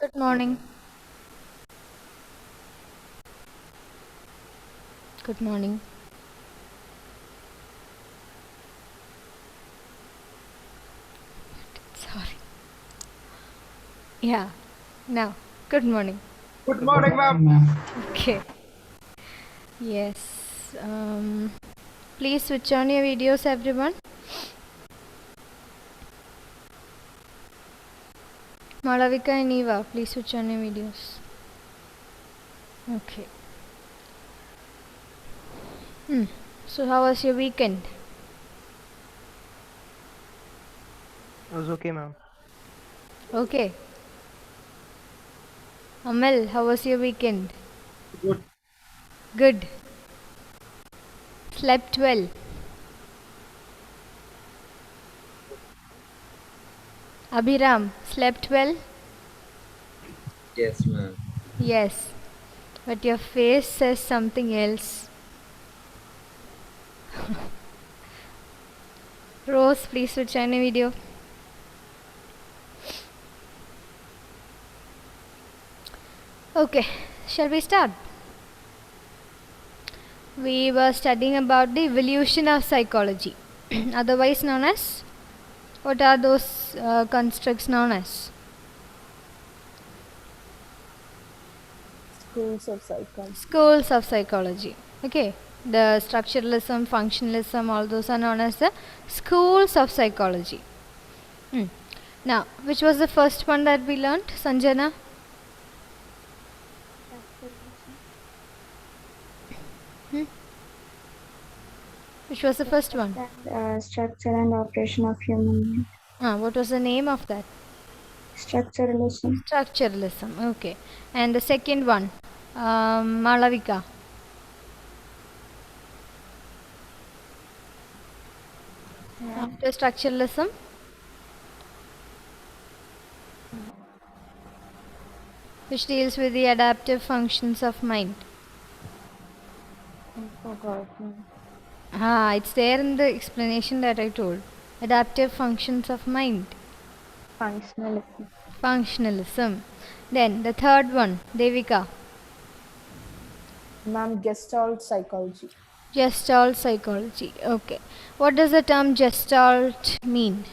Good morning. Good morning. Sorry. Yeah. Now. Good morning. Good Good morning, ma'am. morning, ma'am. Okay. Yes. Please switch on your videos, everyone. Malavika and Eva, please switch on your videos. Okay. So, how was your weekend? It was okay, ma'am. Okay. Amal, how was your weekend? Good. Good. Slept well. Abhiram, slept well? Yes, ma'am. Yes. But your face says something else. Rose, please switch on your video. Okay, shall we start? We were studying about the evolution of psychology, otherwise known as, what are those constructs known as? Schools of psychology. Schools of psychology. Okay, the structuralism, functionalism, all those are known as the schools of psychology. Now, which was the first one that we learned, Sanjana? Which was the first one? Structure and operation of human mind. What was the name of that? Structuralism. Structuralism. Okay. And the second one, Malavika. After structuralism, which deals with the adaptive functions of mind. It's there in the explanation that I told. Adaptive functions of mind. Functionalism. Functionalism. Then the third one, Devika. Ma'am, Gestalt psychology. Gestalt psychology. Okay. What does the term Gestalt mean?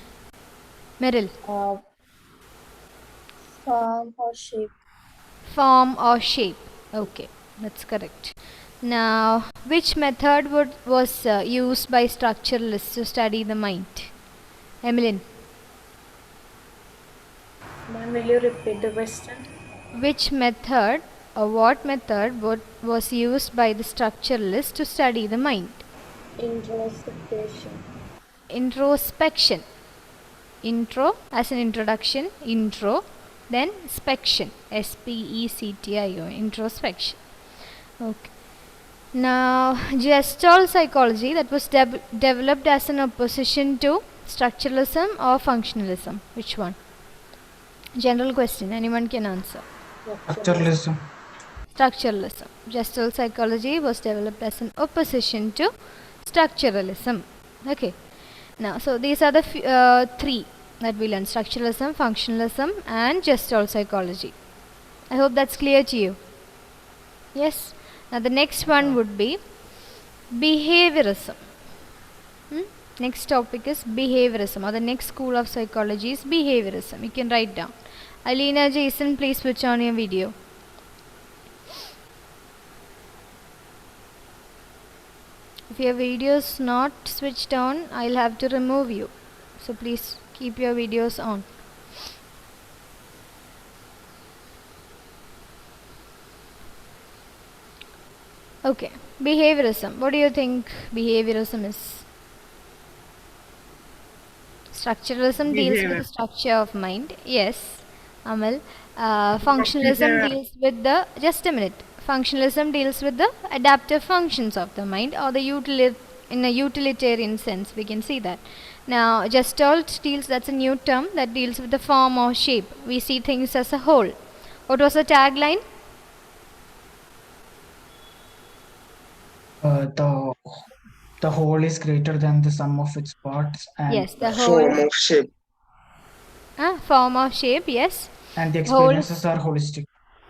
Meryl. Form or shape. Form or shape. Okay, that's correct. Now, which method was used by structuralists to study the mind? Emmeline. Ma'am, will you repeat the question? Which method or what method was used by the structuralists to study the mind? Introspection. Introspection. Intro as an introduction, intro, then spection, S-P-E-C-T-I-O, introspection. Okay. Now, Gestalt psychology, that was developed as an opposition to structuralism or functionalism. Which one? General question, anyone can answer. Structuralism. Structuralism. Gestalt psychology was developed as an opposition to structuralism. Okay. Now, so these are the three that we learned: structuralism, functionalism, and Gestalt psychology. I hope that's clear to you. Yes. Now, the next one would be behaviorism. Next topic is behaviorism, or the next school of psychology is behaviorism. You can write down. Alina, Jason, please switch on your video. If your video is not switched on, I'll have to remove you. So please keep your videos on. Okay, behaviorism. What do you think behaviorism is? Structuralism deals with the structure of mind. Yes, Amal. Functionalism deals with the, just a minute. Functionalism deals with the adaptive functions of the mind, or the in a utilitarian sense, we can see that. Now, Gestalt deals, that's a new term that deals with the form or shape. We see things as a whole. What was the tagline? The whole is greater than the sum of its parts. And Yes, the Form whole. of shape. Form or shape, yes. And the Whole- experiences are holistic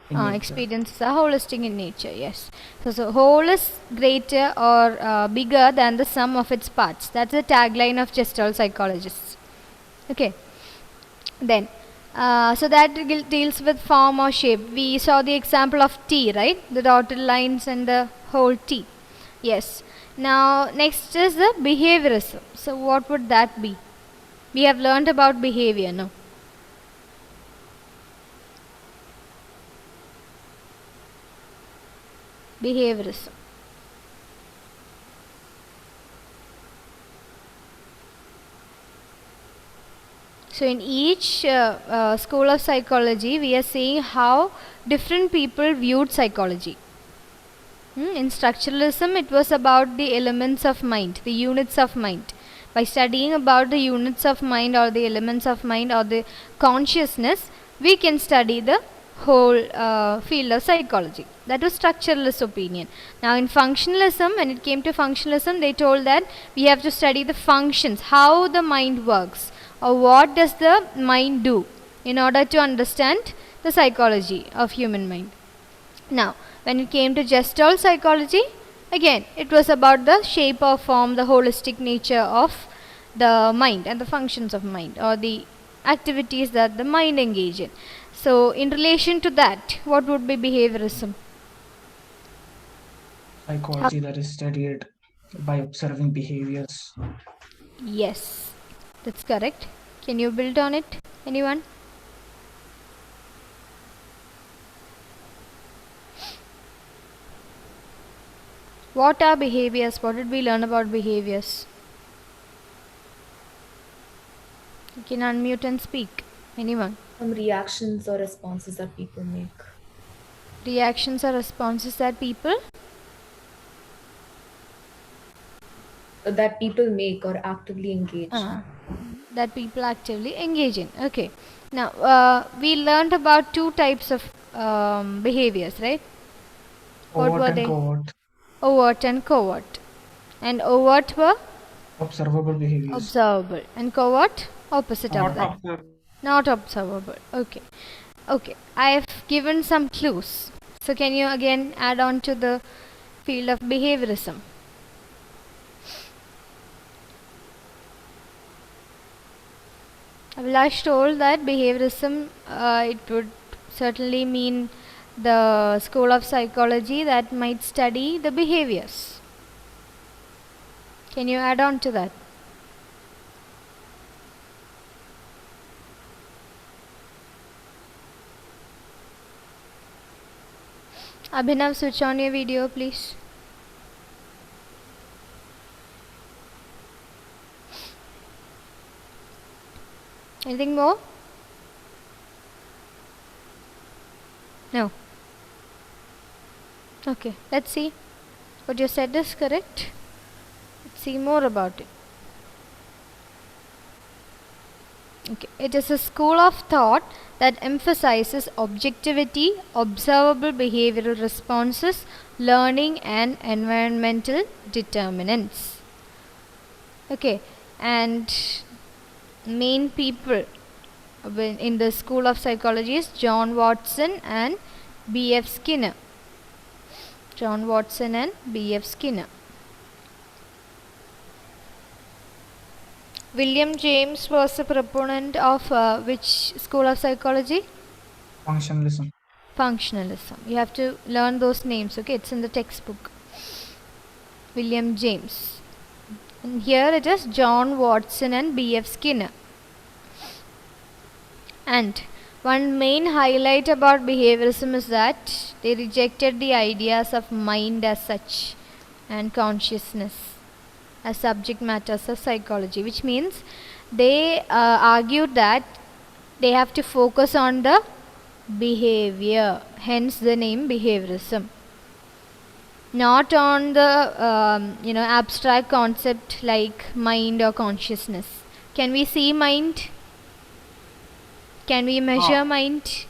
in nature. Experiences are holistic in nature, yes. So whole is greater or bigger than the sum of its parts. That's the tagline of Gestalt psychologists. Okay. Then, so that deals with form or shape. We saw the example of T, right? The dotted lines and the whole T. Yes. Now, next is the behaviorism. So, what would that be? We have learned about behavior now. Behaviorism. So in each school of psychology, we are seeing how different people viewed psychology. In structuralism, it was about the elements of mind, the units of mind. By studying about the units of mind or the elements of mind or the consciousness, we can study the whole field of psychology. That was structuralist opinion. Now in functionalism, when it came to functionalism, they told that we have to study the functions, how the mind works, or what does the mind do in order to understand the psychology of human mind. Now, when it came to Gestalt psychology, again, it was about the shape or form, the holistic nature of the mind and the functions of mind, or the activities that the mind engage in. So, in relation to that, what would be behaviorism? Psychology that is studied by observing behaviors. Yes, that's correct. Can you build on it? Anyone? What are behaviors? What did we learn about behaviors? You can unmute and speak. Anyone? Some reactions or responses that people make. Reactions or responses that people? That people make or actively engage. That people actively engage in. Okay. Now, we learned about two types of behaviors, right? What Overt were and they? covert. Overt and covert. And overt were Observable behaviors. observable. And covert? Opposite of Not that. observed. Not observable. Okay. Okay. I have given some clues. So, can you again add on to the field of behaviorism? Abhilash told that behaviorism, it would certainly mean the school of psychology that might study the behaviors. Can you add on to that? Abhinav, switch on your video, please. Anything more? No. Okay, let's see. What you said is correct. Let's see more about it. Okay, it is a school of thought that emphasizes objectivity, observable behavioral responses, learning, and environmental determinants. Okay, and main people in the school of psychology is John Watson and B.F. Skinner. John Watson and B.F. Skinner. William James was a proponent of which school of psychology? Functionalism. Functionalism. You have to learn those names, okay? It's in the textbook. William James. And here it is John Watson and B.F. Skinner. And one main highlight about behaviorism is that they rejected the ideas of mind as such and consciousness as subject matters of psychology, which means they argued that they have to focus on the behavior, hence the name behaviorism, not on the abstract concept like mind or consciousness. Can we see mind? Can we measure mind?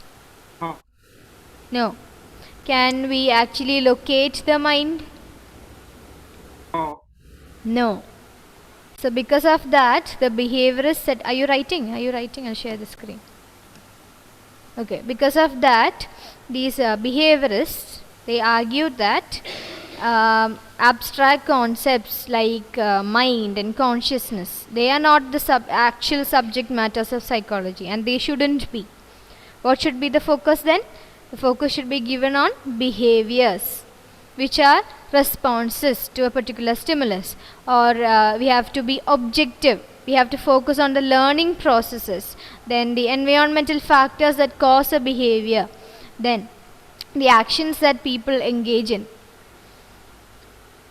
No. No. Can we actually locate the mind? No. No. So because of that, the behaviorist said, are you writing? Are you writing? I'll share the screen. Okay, because of that, these behaviorists, they argue that abstract concepts like mind and consciousness, they are not the actual subject matters of psychology, and they shouldn't be. What should be the focus then? The focus should be given on behaviors, which are responses to a particular stimulus, or we have to be objective. We have to focus on the learning processes, then the environmental factors that cause a behavior, then the actions that people engage in.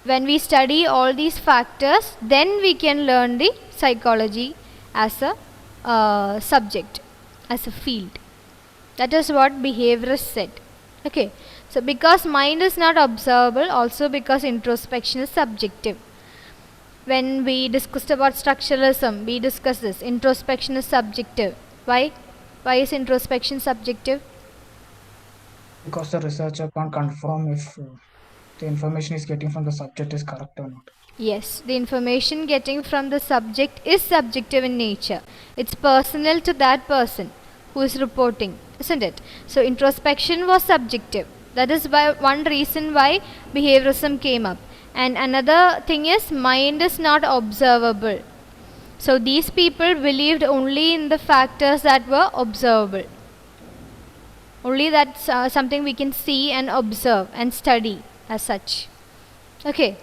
When we study all these factors, then we can learn the psychology as a subject, as a field. That is what behaviorists said. Okay, so because mind is not observable, also because introspection is subjective. When we discussed about structuralism, we discussed this. Introspection is subjective. Why? Why is introspection subjective? Because the researcher can't confirm if the information is getting from the subject is correct or not. Yes, the information getting from the subject is subjective in nature. It's personal to that person who is reporting, isn't it? So introspection was subjective. That is why one reason why behaviorism came up. And another thing is, mind is not observable. So these people believed only in the factors that were observable. Only that's something we can see and observe and study as such. Okay.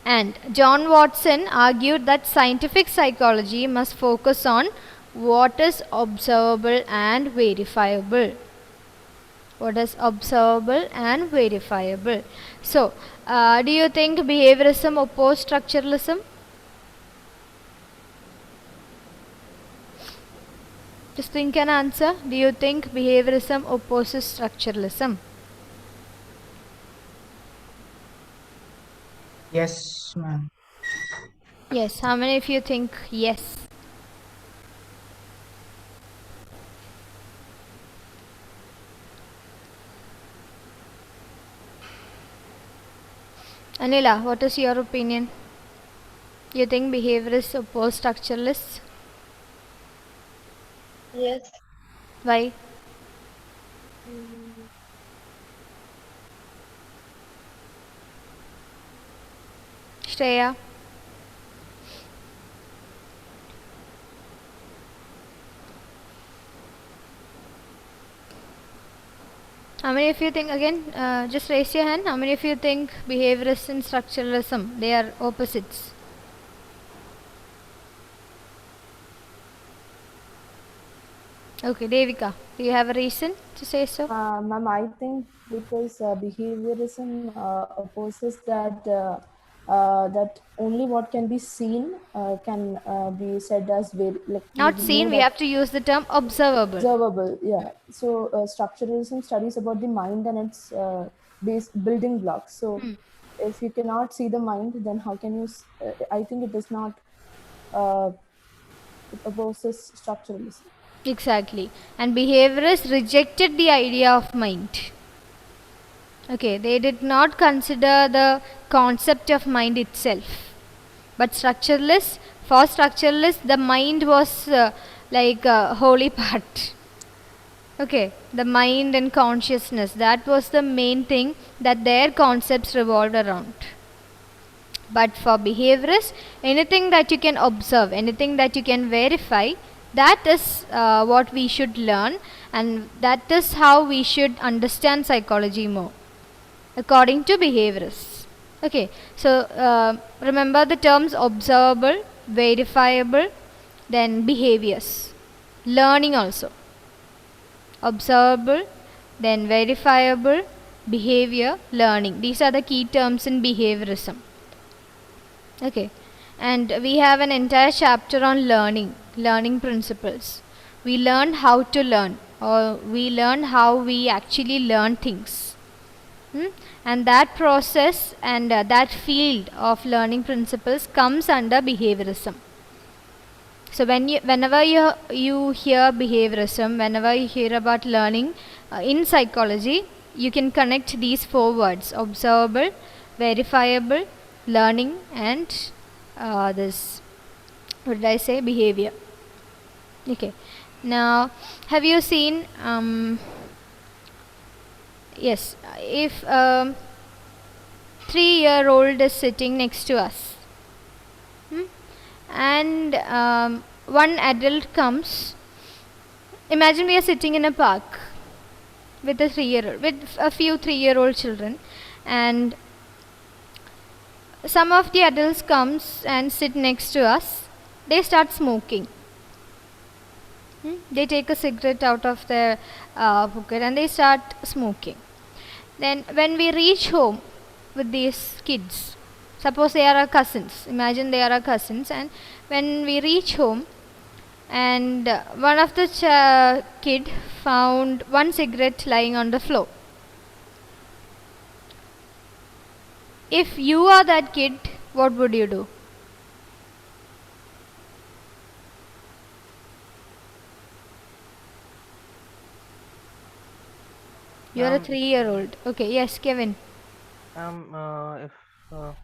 And John Watson argued that scientific psychology must focus on what is observable and verifiable. What is observable and verifiable. So, do you think behaviorism opposes structuralism? Just think an answer. Do you think behaviorism opposes structuralism? Yes, ma'am. Yes. How many of you think yes? Anila, what is your opinion? You think behaviorists oppose structuralists? Yes. Why? Shreya? How many of you think, again, just raise your hand, how many of you think behaviorists and structuralism, they are opposites? Okay, Devika, do you have a reason to say so? Ma'am, I think because behaviorism opposes that only what can be seen can be said as Not seen, we have to use the term observable. observable. Yeah. So structuralism studies about the mind and its building blocks. So if you cannot see the mind, then how can you? I think it does not. It opposes structuralism. Exactly. And behaviorists rejected the idea of mind. Okay, they did not consider the concept of mind itself. But structuralists, for structuralists, the mind was like a holy part. Okay, the mind and consciousness, that was the main thing that their concepts revolved around. But for behaviorists, anything that you can observe, anything that you can verify, that is what we should learn, and that is how we should understand psychology more, according to behaviorists. Okay, so remember the terms observable, verifiable, then behaviors, learning also. Observable, then verifiable, behavior, learning. These are the key terms in behaviorism. Okay, and we have an entire chapter on learning principles. We learn how to learn, or we learn how we actually learn things. And that process and that field of learning principles comes under behaviorism. So whenever you hear behaviorism, whenever you hear about learning in psychology, you can connect these four words: observable, verifiable, learning, and this, what did I say, behavior. Okay, Now, have you seen, yes, if 3-year-old is sitting next to us, and one adult comes, imagine we are sitting in a park with a few 3-year-old children, and some of the adults comes and sit next to us. They start smoking. They take a cigarette out of their pocket and they start smoking. Then when we reach home with these kids, suppose they are our cousins, imagine they are our cousins, and when we reach home and one of the kid found one cigarette lying on the floor. If you are that kid, what would you do? You are a 3-year-old. Okay, yes, Kevin. If I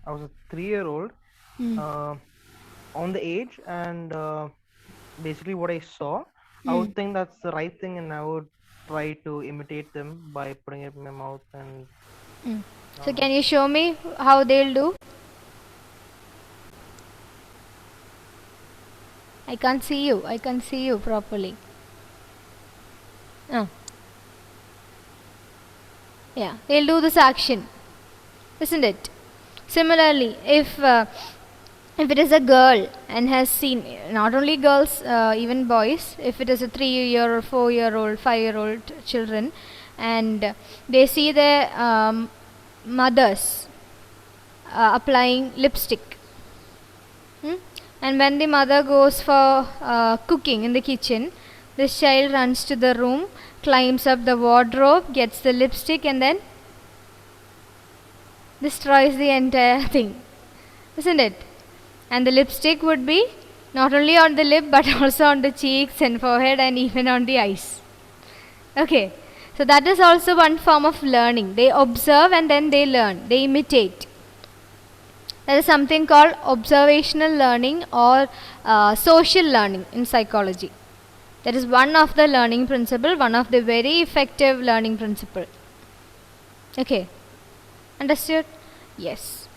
was a 3-year-old, on the age, and basically what I saw, I would think that's the right thing, and I would try to imitate them by putting it in my mouth. And So can you show me how they'll do? I can't see you. I can't see you properly. Yeah, they'll do this action, isn't it? Similarly, if it is a girl and has seen, not only girls, even boys, if it is a 3-year or 4-year-old, 5-year-old children, and they see their mothers applying lipstick, and when the mother goes for cooking in the kitchen, this child runs to the room, climbs up the wardrobe, gets the lipstick, and then destroys the entire thing, isn't it? And the lipstick would be not only on the lip but also on the cheeks and forehead and even on the eyes. Okay, so that is also one form of learning. They observe and then they learn, they imitate. That is something called observational learning or social learning in psychology. That is one of the learning principle, one of the very effective learning principle. Okay, understood? Yes.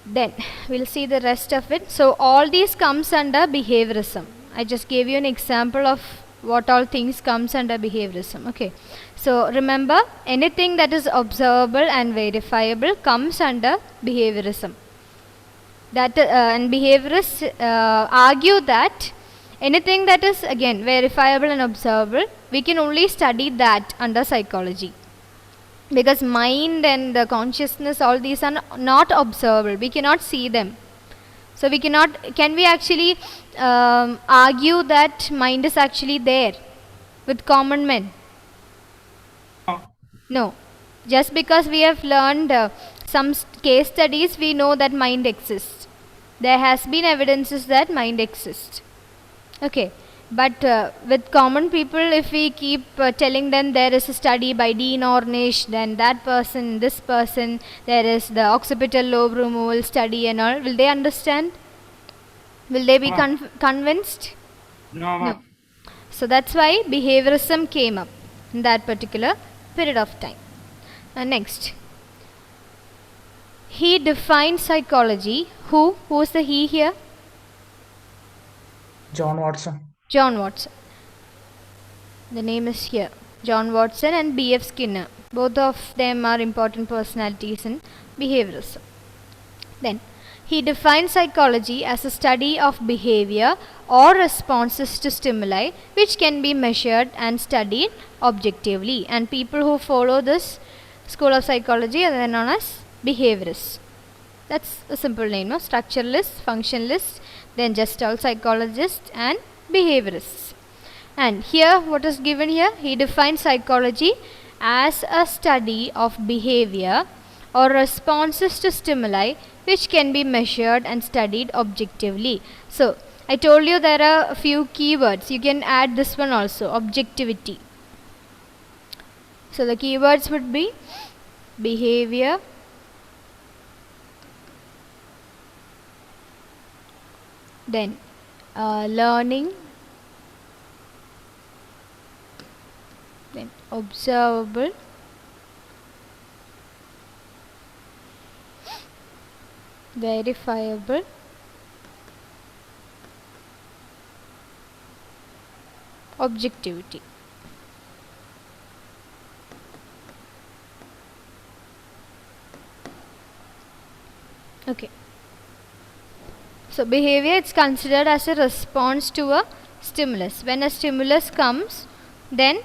Then we'll see the rest of it. So all these comes under behaviorism. I just gave you an example of what all things comes under behaviorism. Okay, so remember, anything that is observable and verifiable comes under behaviorism. That and behaviorists argue that anything that is again verifiable and observable, we can only study that under psychology, because mind and the consciousness, all these are not observable. We cannot see them. So we cannot, can we actually argue that mind is actually there with common men? No. Just because we have learned some case studies, we know that mind exists. There has been evidences that mind exists. Okay, but with common people, if we keep telling them there is a study by Dean Ornish, then that person, this person, there is the occipital lobe removal study and all, will they understand? Will they be convinced? No. So that's why behaviorism came up in that particular period of time. Next, he defined psychology. Who is the he here? John Watson. John Watson. The name is here. John Watson and B.F. Skinner. Both of them are important personalities in behaviorism. Then, he defined psychology as a study of behavior or responses to stimuli which can be measured and studied objectively. And people who follow this school of psychology are known as behaviorists. That's a simple name, no? Structuralists, functionalists, then Gestalt psychologists and behaviorists. And here, what is given here? He defined psychology as a study of behavior or responses to stimuli which can be measured and studied objectively. So, I told you there are a few keywords. You can add this one also, objectivity. So, the keywords would be behavior, then learning, then observable, verifiable, objectivity. Okay. So behavior, it's considered as a response to a stimulus. When a stimulus comes, then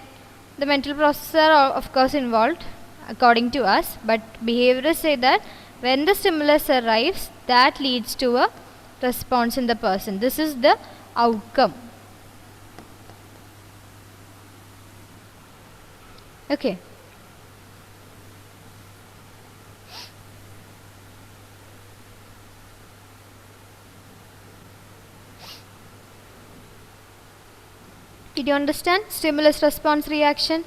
the mental processes are of course involved according to us, but behaviorists say that when the stimulus arrives, that leads to a response in the person. This is the outcome. Okay. Did you understand? Stimulus response reaction.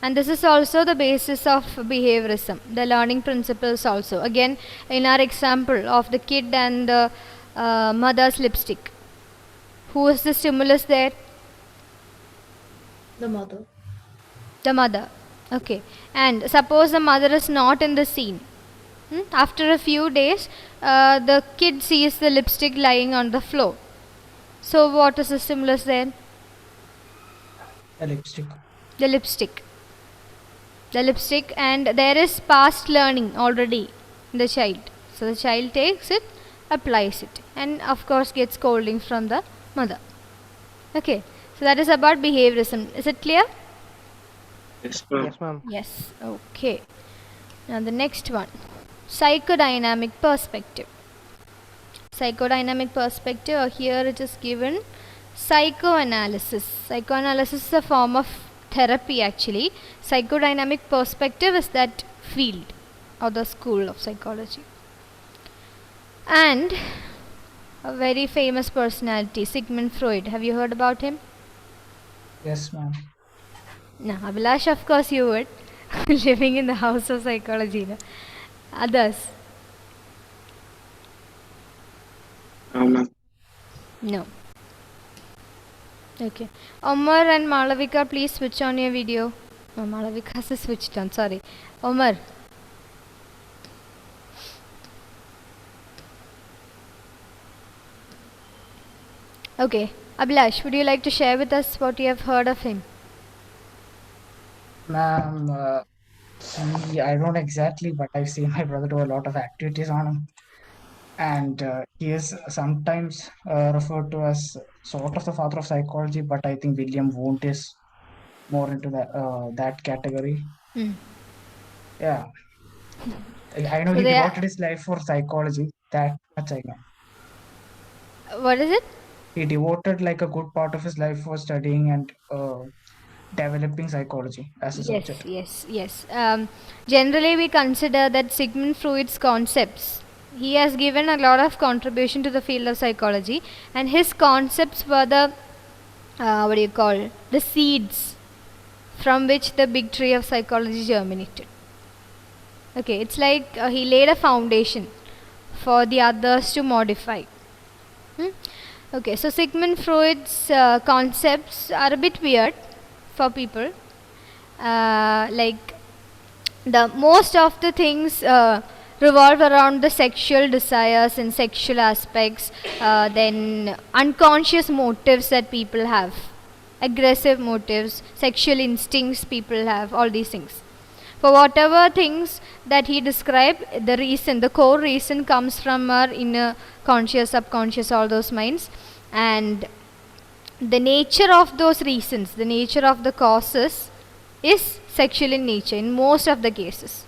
And this is also the basis of behaviorism, the learning principles also. Again, in our example of the kid and the mother's lipstick, who is the stimulus there? The mother. The mother. Okay. And suppose the mother is not in the scene. After a few days, the kid sees the lipstick lying on the floor. So what is the stimulus there? A lipstick. The lipstick. The lipstick, and there is past learning already in the child. So the child takes it, applies it, and of course gets scolding from the mother. Okay. So that is about behaviorism. Is it clear? Yes, ma'am. Yes, ma'am. Yes. Okay. Now the next one. Psychodynamic perspective. Psychodynamic perspective, here it is given psychoanalysis. Psychoanalysis is a form of therapy actually. Psychodynamic perspective is that field or the school of psychology. And a very famous personality, Sigmund Freud. Have you heard about him? Yes, ma'am. No, Abhilash, of course you would. Living in the house of psychology. No? Others? No, ma'am. No. Okay. Omar and Malavika, please switch on your video. Oh, Malavika has switched on, sorry. Omar. Okay. Abhilash, would you like to share with us what you have heard of him? Ma'am, I don't exactly, but I've seen my brother do a lot of activities on him. And he is sometimes referred to as sort of the father of psychology, but I think William Wundt is more into that category. Yeah. I know So he they are- devoted his life for psychology. That much I know. What is it? He devoted like a good part of his life for studying and developing psychology as a subject. Yes. Generally, we consider that Sigmund Freud's concepts. He has given a lot of contribution to the field of psychology, and his concepts were the the seeds from which the big tree of psychology germinated. Okay, it's like he laid a foundation for the others to modify. Okay, so Sigmund Freud's concepts are a bit weird for people. Like the most of the things revolve around the sexual desires and sexual aspects, then unconscious motives that people have, aggressive motives, sexual instincts people have, all these things. For whatever things that he described, the core reason comes from our inner conscious, subconscious, all those minds, and the nature of those reasons, the nature of the causes is sexual in nature in most of the cases.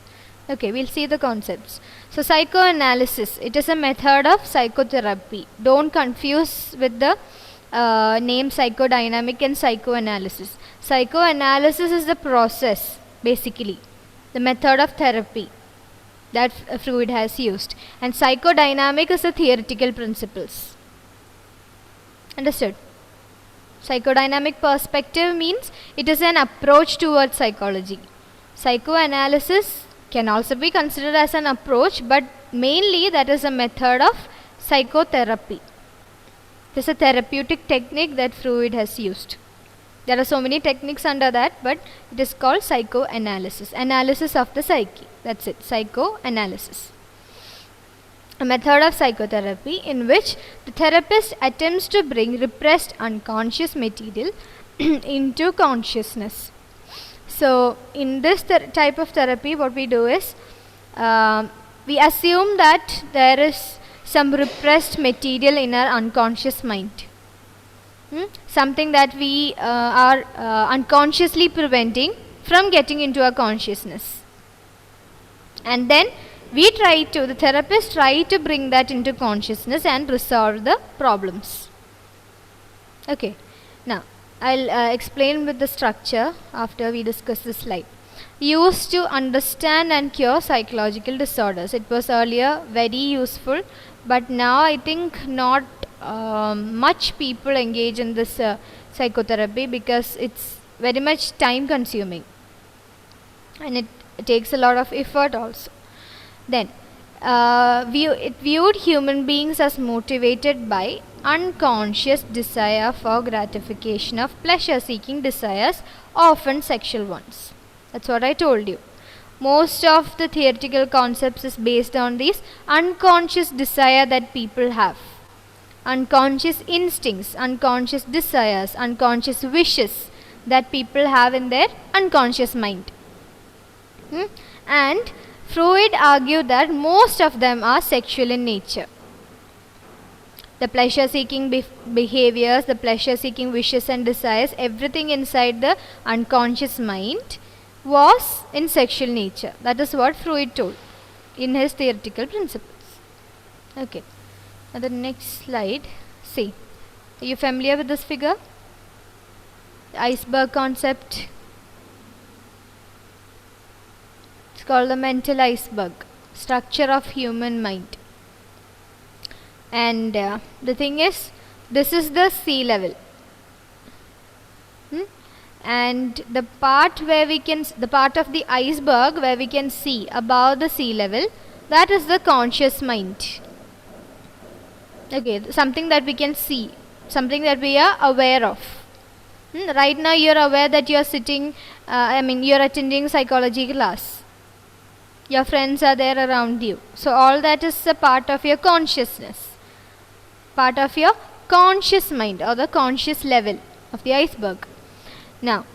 Okay, we'll see the concepts. So psychoanalysis, it is a method of psychotherapy. Don't confuse with the name psychodynamic and psychoanalysis. Psychoanalysis is the process, basically, the method of therapy that Freud has used, and psychodynamic is the theoretical principles. Understood? Psychodynamic perspective means it is an approach towards psychology. Psychoanalysis can also be considered as an approach, but mainly that is a method of psychotherapy. This is a therapeutic technique that Freud has used. There are so many techniques under that, but it is called psychoanalysis. Analysis of the psyche. That's it. Psychoanalysis. A method of psychotherapy in which the therapist attempts to bring repressed unconscious material into consciousness. So, in this type of therapy, what we do is we assume that there is some repressed material in our unconscious mind. Something that we are unconsciously preventing from getting into our consciousness. And then the therapist try to bring that into consciousness and resolve the problems. Okay, now I'll explain with the structure after we discuss this slide. Used to understand and cure psychological disorders. It was earlier very useful, but now I think not much people engage in this psychotherapy because it's very much time consuming and it takes a lot of effort also. Then it viewed human beings as motivated by unconscious desire for gratification of pleasure seeking desires, often sexual ones. That's what I told you. Most of the theoretical concepts is based on these unconscious desire that people have. Unconscious instincts, unconscious desires, unconscious wishes that people have in their unconscious mind. And Freud argued that most of them are sexual in nature. The pleasure seeking behaviors, the pleasure seeking wishes and desires, everything inside the unconscious mind was in sexual nature. That is what Freud told in his theoretical principles. Okay. Now the next slide. See, are you familiar with this figure? The iceberg concept. It's called the mental iceberg, structure of human mind. And the thing is, this is the sea level. And the part of the iceberg where we can see above the sea level, that is the conscious mind. Okay, something that we can see, something that we are aware of. Right now you are aware that you are sitting, you are attending psychology class. Your friends are there around you. So all that is a part of your consciousness, part of your conscious mind or the conscious level of the iceberg. Now,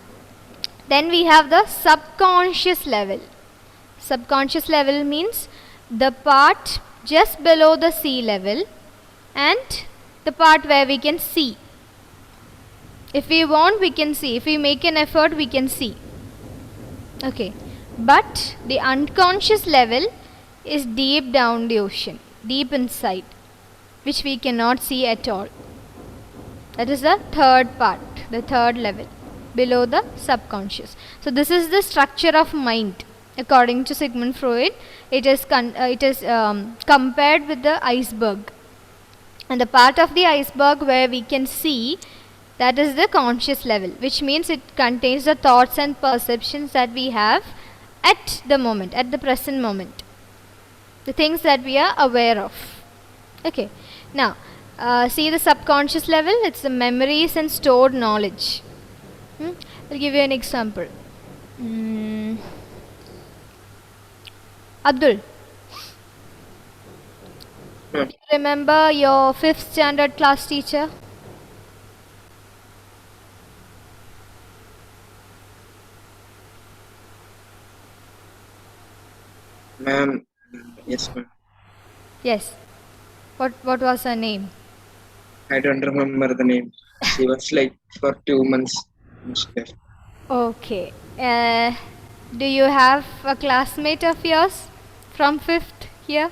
then we have the subconscious level. Subconscious level means the part just below the sea level and the part where we can see. If we want, we can see. If we make an effort, we can see. Okay. But the unconscious level is deep down the ocean, deep inside, which we cannot see at all. That is the third part, the third level, below the subconscious. So this is the structure of mind. According to Sigmund Freud, it is compared with the iceberg. And the part of the iceberg where we can see, that is the conscious level, which means it contains the thoughts and perceptions that we have at the moment, at the present moment. The things that we are aware of. Okay. Now, see the subconscious level, it's the memories and stored knowledge. I'll give you an example. Abdul, do you remember your 5th standard class teacher? Ma'am, yes ma'am. Yes. What was her name? I don't remember the name. She was like for 2 months. Okay. Do you have a classmate of yours from 5th here?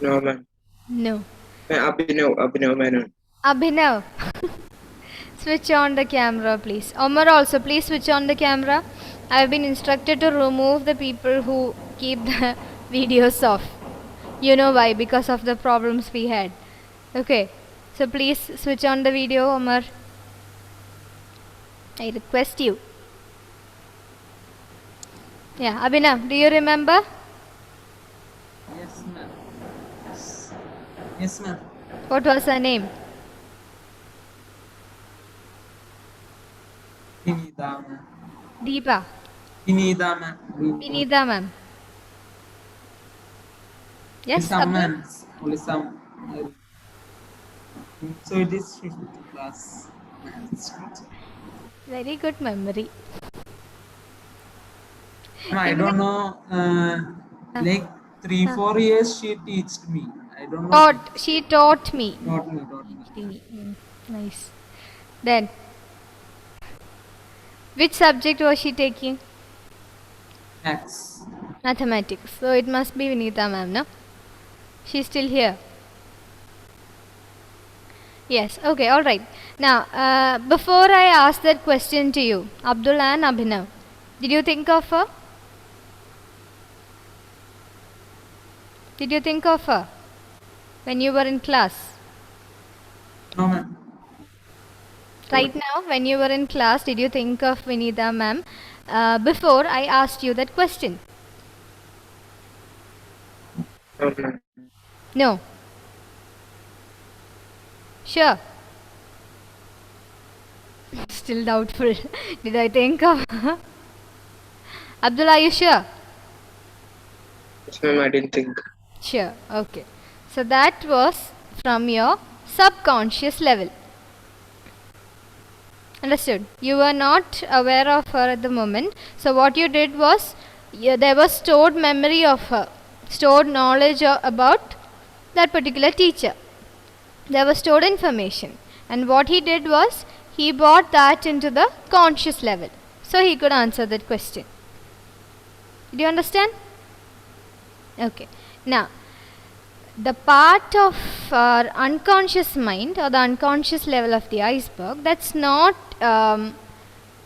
No ma'am. No. Abhinav Menon. Abhinav. Switch on the camera, please. Omar also, please switch on the camera. I have been instructed to remove the people who keep the videos off. You know why? Because of the problems we had. Okay. So please switch on the video, Omar. I request you. Yeah, Abhinav, do you remember? Yes, ma'am. Yes. Yes, ma'am. What was her name? Vinita, ma'am. Deepa. Vinita, ma'am. Vinitha ma'am. Yes, Some, Abdul? ma'am. Only some. So it is 5th class. Very good memory. Ma'am, I don't know. Like 3-4 years she taught me. I don't know. She taught me. Taught me. Nice. Then, which subject was she taking? Maths. Mathematics. So it must be Vinitha ma'am, no? She's still here. Yes, okay, alright. Now, before I ask that question to you, Abdul and Abhinav, did you think of her? Did you think of her when you were in class? No, ma'am. Right now, when you were in class, did you think of Vinitha ma'am before I asked you that question? No, ma'am. No. Sure. Still doubtful. Did I think of her? Abdul, are you sure? Yes, ma'am, I didn't think. Sure. Okay. So that was from your subconscious level. Understood? You were not aware of her at the moment. So what you did was, there was stored memory of her, stored knowledge about that particular teacher. There was stored information. And what he did was, he brought that into the conscious level. So he could answer that question. Did you understand? Okay. Now, the part of our unconscious mind or the unconscious level of the iceberg that's not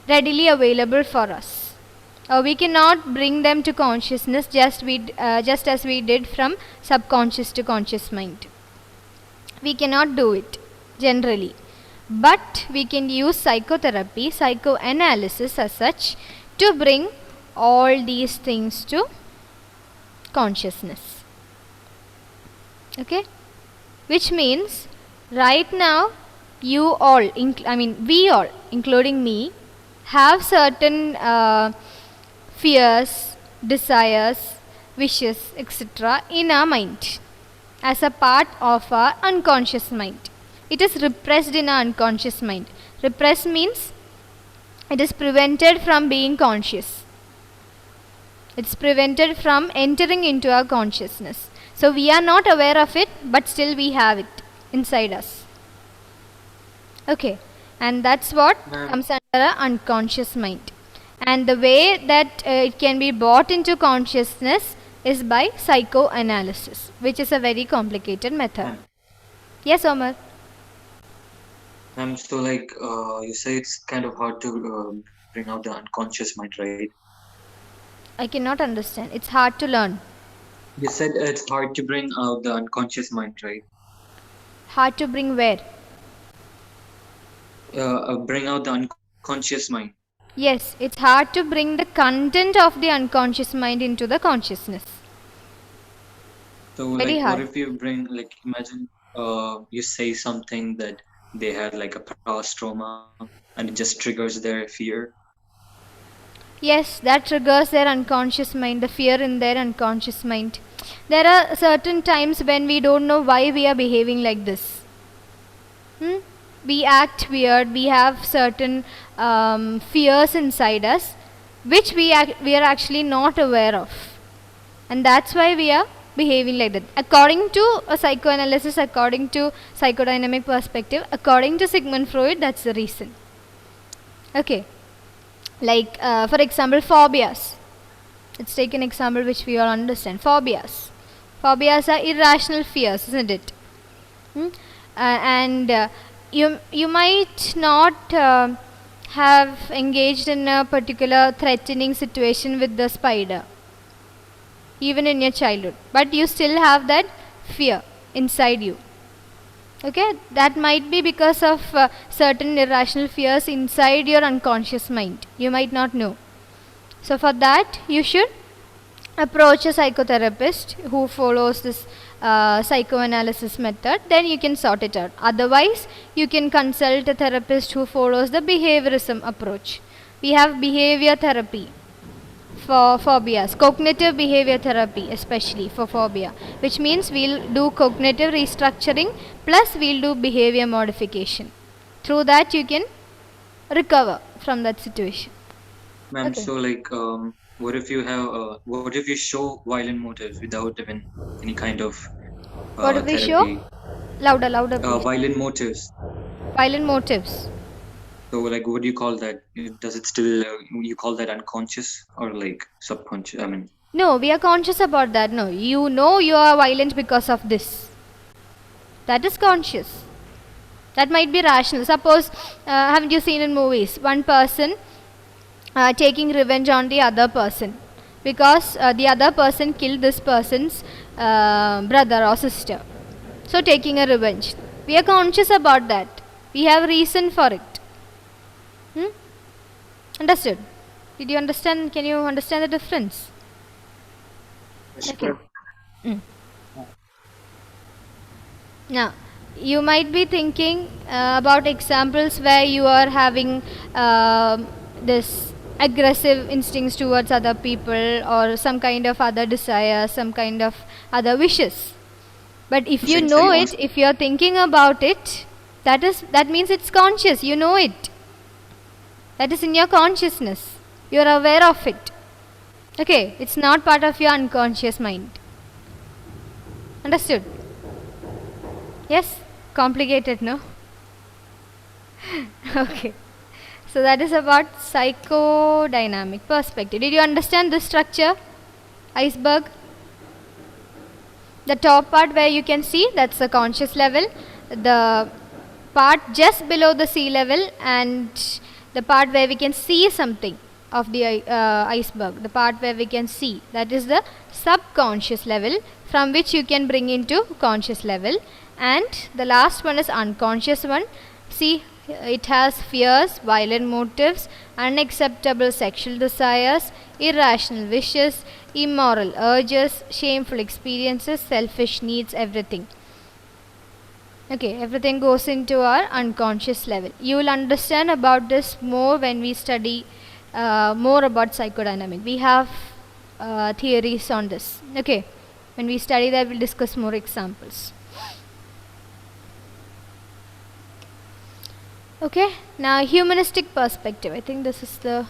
readily available for us. We cannot bring them to consciousness just as we did from subconscious to conscious mind. We cannot do it generally. But we can use psychotherapy, psychoanalysis as such to bring all these things to consciousness. Okay? Which means right now you all, we all, including me, have certain fears, desires, wishes, etc. in our mind as a part of our unconscious mind. It is repressed in our unconscious mind. Repressed means it is prevented from being conscious. It's prevented from entering into our consciousness. So we are not aware of it, but still we have it inside us. Okay, and that's what comes under our unconscious mind. And the way that it can be brought into consciousness is by psychoanalysis, which is a very complicated method. Yes, Omar? So like you say it's kind of hard to bring out the unconscious mind, right? I cannot understand. It's hard to learn. You said it's hard to bring out the unconscious mind, right? Hard to bring where? Bring out the unconscious mind. Yes, it's hard to bring the content of the unconscious mind into the consciousness. So Very like hard. what if you bring, like, imagine you say something that they had like a past trauma and it just triggers their fear. Yes, that triggers their unconscious mind, the fear in their unconscious mind. There are certain times when we don't know why we are behaving like this. We act weird, we have certain fears inside us which we are actually not aware of. And that's why we are behaving like that. According to a psychoanalysis, according to psychodynamic perspective, according to Sigmund Freud, that's the reason. Okay. Like, for example, phobias. Let's take an example which we all understand. Phobias. Phobias are irrational fears, isn't it? You might not have engaged in a particular threatening situation with the spider, even in your childhood, but you still have that fear inside you. Okay, that might be because of certain irrational fears inside your unconscious mind. You might not know. So for that, you should approach a psychotherapist who follows this psychoanalysis method, then you can sort it out. Otherwise, you can consult a therapist who follows the behaviorism approach. We have behavior therapy for phobias, cognitive behavior therapy especially for phobia, which means we'll do cognitive restructuring plus we'll do behavior modification. Through that you can recover from that situation. Ma'am, Okay. so like, what if you have, what if you show violent motives without even any kind of What if we show? therapy? Louder please. Violent motives. Violent motives. So like, what do you call that? Does it still, you call that unconscious or like subconscious? I mean, No, we are conscious about that. No, you know you are violent because of this. That is conscious. That might be rational. Suppose, haven't you seen in movies, one person taking revenge on the other person because the other person killed this person's brother or sister. So taking a revenge. We are conscious about that. We have reason for it. Understood? Did you understand? Can you understand the difference? Okay. Now, you might be thinking about examples where you are having this aggressive instincts towards other people or some kind of other desires, some kind of other wishes. But if you Essentially know it, also- if you are thinking about it, that means it's conscious. You know it. That is in your consciousness. You are aware of it. Okay, it's not part of your unconscious mind. Understood? Yes? Complicated, no? Okay. So that is about psychodynamic perspective. Did you understand this structure? Iceberg? The top part where you can see, that's the conscious level. The part just below the sea level and the part where we can see something of the iceberg, the part where we can see, that is the subconscious level from which you can bring into conscious level. And the last one is unconscious one. See, it has fears, violent motives, unacceptable sexual desires, irrational wishes, immoral urges, shameful experiences, selfish needs, everything. Okay, everything goes into our unconscious level. You will understand about this more when we study more about psychodynamic. We have theories on this. Okay, when we study that, we'll discuss more examples. Okay, now humanistic perspective. I think this is the,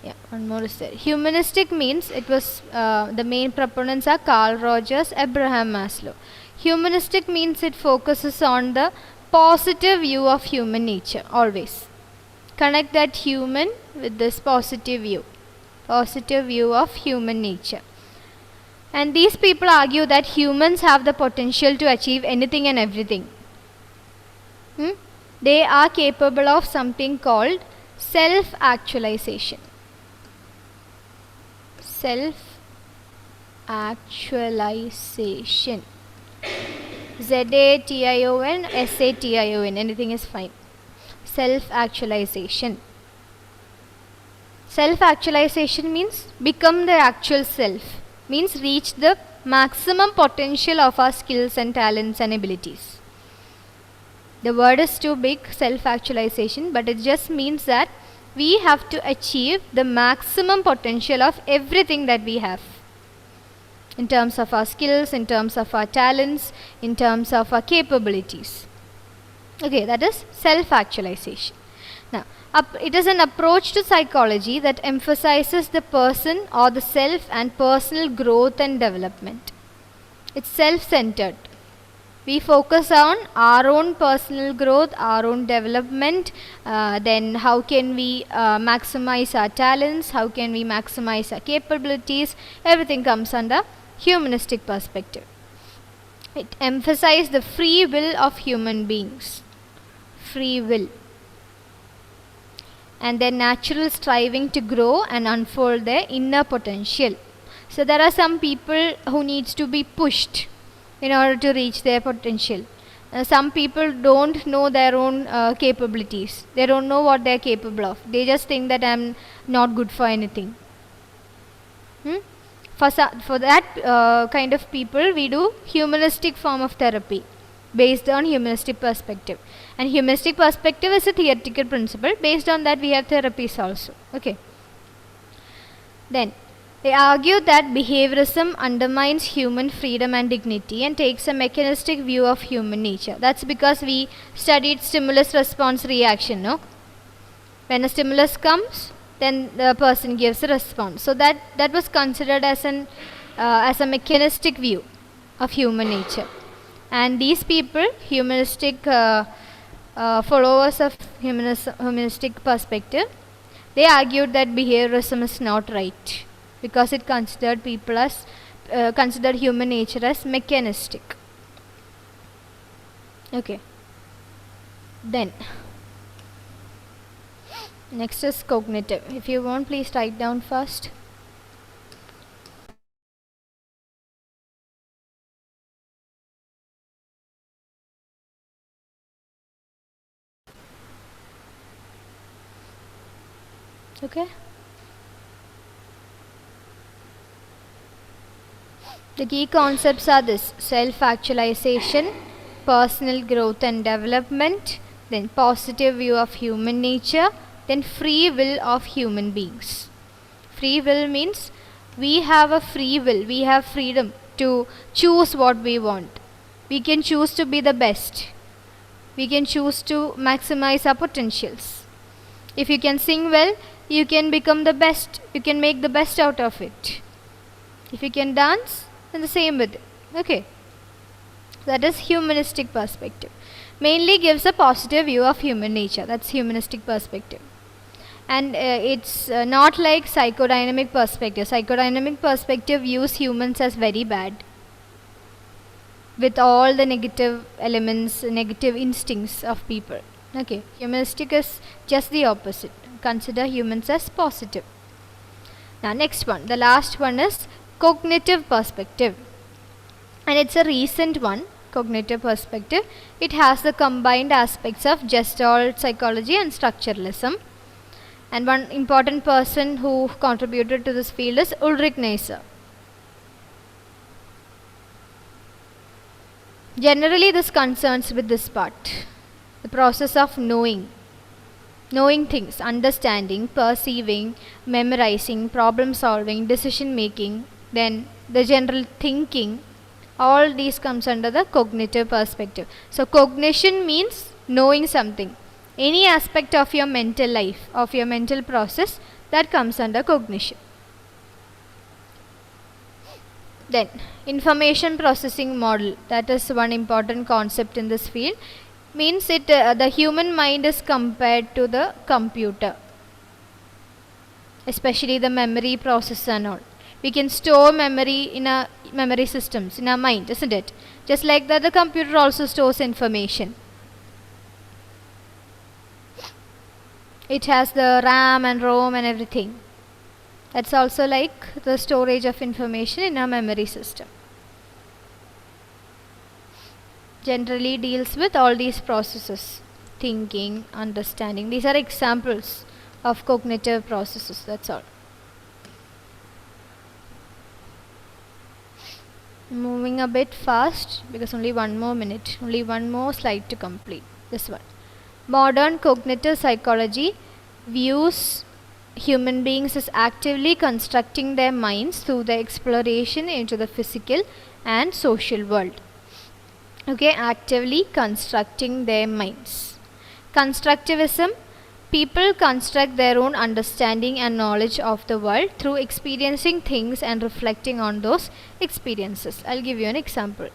yeah, one more is there. Humanistic means it was, the main proponents are Carl Rogers, Abraham Maslow. Humanistic means it focuses on the positive view of human nature, always. Connect that human with this positive view of human nature. And these people argue that humans have the potential to achieve anything and everything. They are capable of something called self-actualization. Self-actualization. Z-A-T-I-O-N, S-A-T-I-O-N, anything is fine. Self-actualization. Self-actualization means become the actual self. Means reach the maximum potential of our skills and talents and abilities. The word is too big, self-actualization, but it just means that we have to achieve the maximum potential of everything that we have. In terms of our skills, in terms of our talents, in terms of our capabilities. Okay, that is self-actualization. Now, it is an approach to psychology that emphasizes the person or the self and personal growth and development. It's self-centered. We focus on our own personal growth, our own development, then how can we maximize our talents, how can we maximize our capabilities, everything comes under humanistic perspective. It emphasizes the free will of human beings. Free will. And their natural striving to grow and unfold their inner potential. So there are some people who needs to be pushed in order to reach their potential. Some people don't know their own capabilities. They don't know what they are capable of. They just think that I am not good for anything. For that kind of people, we do humanistic form of therapy based on humanistic perspective. And humanistic perspective is a theoretical principle. Based on that, we have therapies also. Okay. Then they argue that behaviorism undermines human freedom and dignity and takes a mechanistic view of human nature. That's because we studied stimulus response reaction, no? When a stimulus comes, then the person gives a response. So that was considered as a mechanistic view of human nature. And these people, humanistic followers of humanistic perspective, they argued that behaviorism is not right because it considered people as considered human nature as mechanistic. Okay. Then next is cognitive. If you want, please write down first. Okay. The key concepts are this: self-actualization, personal growth and development, then positive view of human nature, then free will of human beings. Free will means we have a free will, we have freedom to choose what we want. We can choose to be the best. We can choose to maximize our potentials. If you can sing well, you can become the best. You can make the best out of it. If you can dance, then the same with it. Okay. That is humanistic perspective. Mainly gives a positive view of human nature. That's humanistic perspective. And it's not like psychodynamic perspective. Psychodynamic perspective views humans as very bad, with all the negative elements, negative instincts of people. Okay. Humanistic is just the opposite. Consider humans as positive. Now next one, the last one is cognitive perspective, and it's a recent one. Cognitive perspective, it has the combined aspects of Gestalt psychology and structuralism, and one important person who contributed to this field is Ulrich Neisser. Generally this concerns with this part, the process of knowing things, understanding, perceiving, memorizing, problem solving, decision making, then the general thinking. All these comes under the cognitive perspective. So cognition means knowing something. Any aspect of your mental life, of your mental process, that comes under cognition. Then information processing model, that is one important concept in this field. Means it the human mind is compared to the computer, especially the memory process and all. We can store memory in our memory systems in our mind, isn't it? Just like that, the computer also stores information. It has the RAM and ROM and everything. That's also like the storage of information in our memory system. Generally deals with all these processes: thinking, understanding. These are examples of cognitive processes. That's all. Moving a bit fast because only one more minute, only one more slide to complete. This one. Modern cognitive psychology views human beings as actively constructing their minds through the exploration into the physical and social world. Okay, actively constructing their minds. Constructivism, people construct their own understanding and knowledge of the world through experiencing things and reflecting on those experiences. I'll give you an example.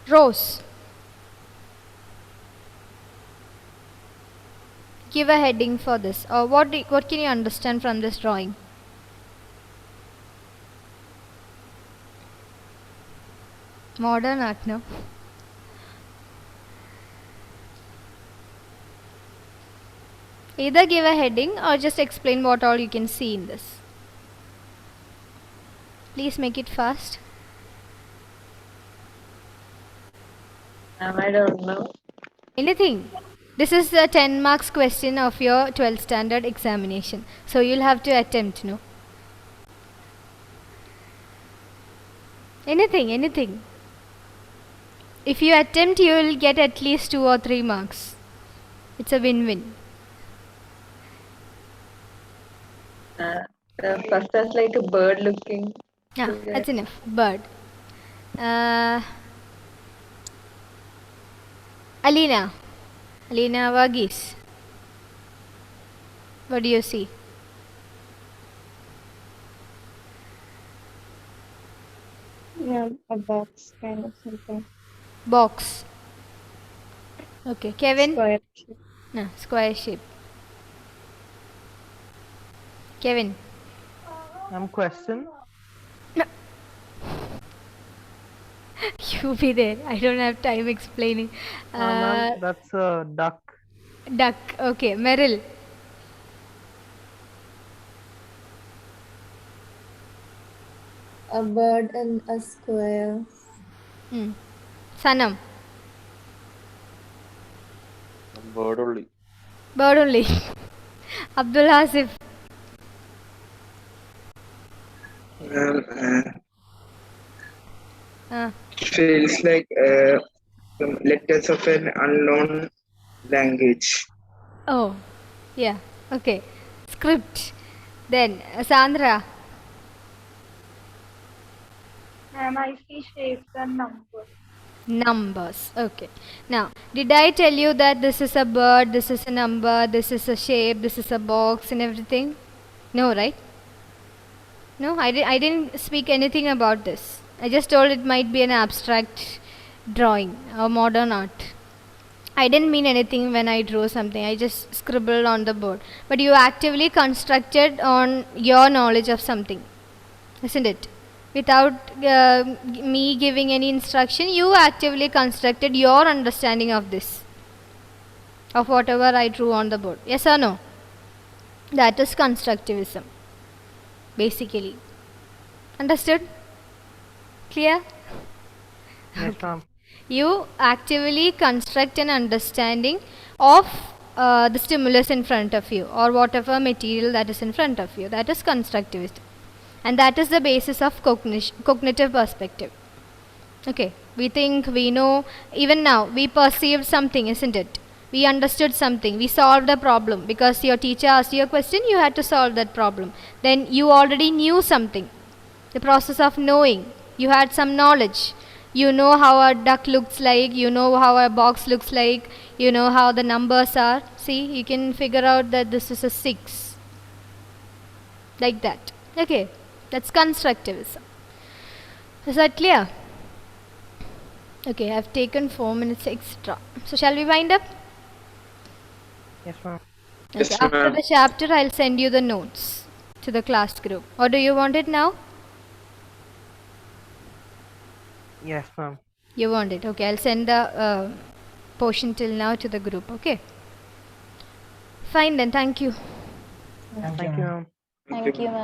Rose. Give a heading for this. Or what can you understand from this drawing? Modern art, no? Either give a heading or just explain what all you can see in this. Please make it fast. I don't know. Anything. This is the 10 marks question of your 12th standard examination. So you'll have to attempt, no? Anything. If you attempt, you will get at least 2 or 3 marks. It's a win-win. First as like a bird looking. Yeah, that's enough. Bird. Alina Varghese. What do you see? Yeah, a box kind of something. Box. Okay, Kevin? Square. No, square shape. Kevin? Question. You be there. I don't have time explaining. Ma'am, that's a duck. Duck. Okay, Meryl. A bird in a square. Sanam. Bird only. Bird only. Abdul Hasif. Feels like some letters of an unknown language. Oh, yeah. Okay. Script. Then Sandra. And I see shapes and numbers. Numbers. Okay. Now, did I tell you that this is a bird, this is a number, this is a shape, this is a box and everything? No, right? No, I didn't speak anything about this. I just told it might be an abstract drawing or modern art. I didn't mean anything when I drew something. I just scribbled on the board. But you actively constructed on your knowledge of something, isn't it? Without me giving any instruction, you actively constructed your understanding of this, of whatever I drew on the board. Yes or no? That is constructivism, basically. Understood? Clear? Yes, ma'am. You actively construct an understanding of the stimulus in front of you or whatever material that is in front of you. That is constructivism. And that is the basis of cognitive perspective. Okay, we think, we know, even now, we perceived something, isn't it? We understood something, we solved a problem. Because your teacher asked you a question, you had to solve that problem. Then you already knew something. The process of knowing, you had some knowledge. You know how a duck looks like, you know how a box looks like, you know how the numbers are. See, you can figure out that this is a 6. Like that. Okay. That's constructivism. Is that clear? Okay, I've taken 4 minutes extra. So shall we wind up? Yes, ma'am. Okay, Yes, after ma'am. the chapter, I'll send you the notes to the class group. Or do you want it now? Yes, ma'am. You want it. Okay, I'll send the portion till now to the group. Okay. Fine then, thank you. Thank Thank you, you, ma'am. ma'am. Thank you, ma'am.